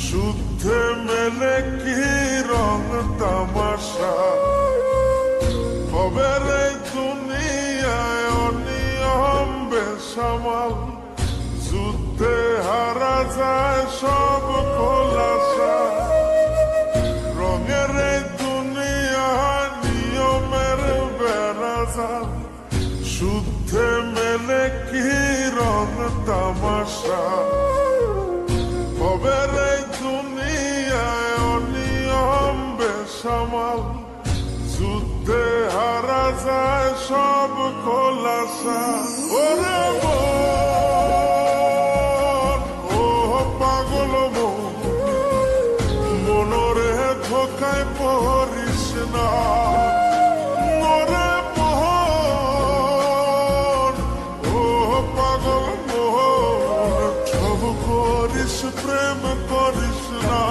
শুদ্ধে মেলে কি রং তামাশা খবর এই দুনিয়ায় অনিয়ম বেসামাল যুদ্ধে হারা যায় সব খোলাসা রঙের এই দুনিয়া নিয়মের বেড়াজাল শুদ্ধে মেলে কি রং তামাশা খবর এই দুনিয়ায় অনিয়ম বেসামাল যুদ্ধে হারা যায় সব খোলাসা ওরে মন ও পাগল মন মনরে ধোকায় পড়িস না ওরে মন ও পাগল মন সব করিস প্রেম করিস না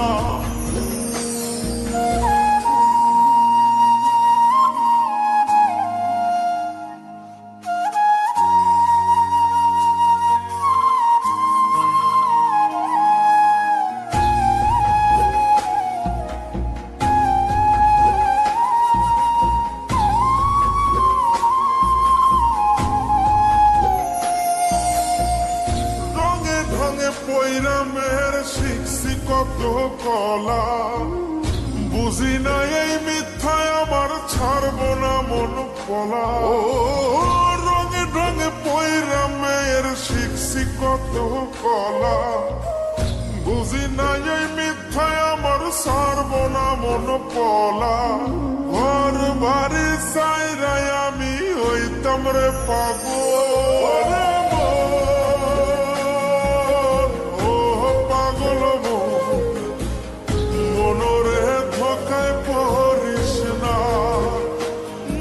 পৈরামের শিখছি কত কলা বুঝি না এই মিথ্যায় আমার ছাড়ব না মন পলা ও রঙে রঙে পৈরামের শিখছি কত কলা বুঝি না এই মিথ্যায় আমার ছাড়ব না মন পলা ঘর বাড়ি চাইরাই আমি হইতাম রে পাগল মনরে ধোকায় পড়িস না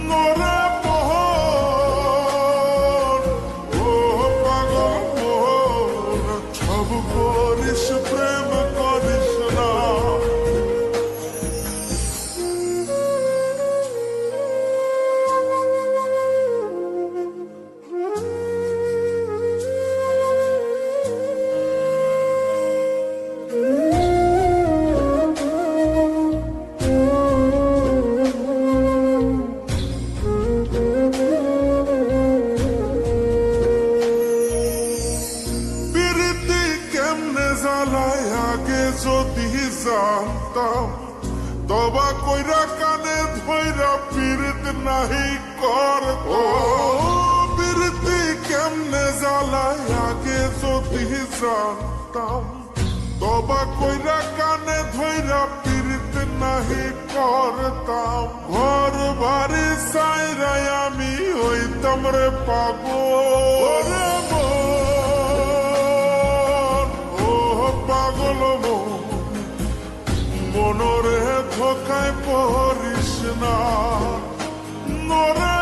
নরে মোহন ও পাগল মোহন সব করিস প্রেম করিস না আগে যদি জানতাম তবা কইরা কানে ধইরা পীড়িত নাহি করতাম পীড়িতি কেমনে জ্বালায় আগে যদি জানতাম তবা কইরা কানে ধইরা পীড়িত নাহি করতাম ঘর বাড়ি চাইরাই আমি হইতাম রে পাগল পাগল মনরে ধোকায় পড়িস না নরে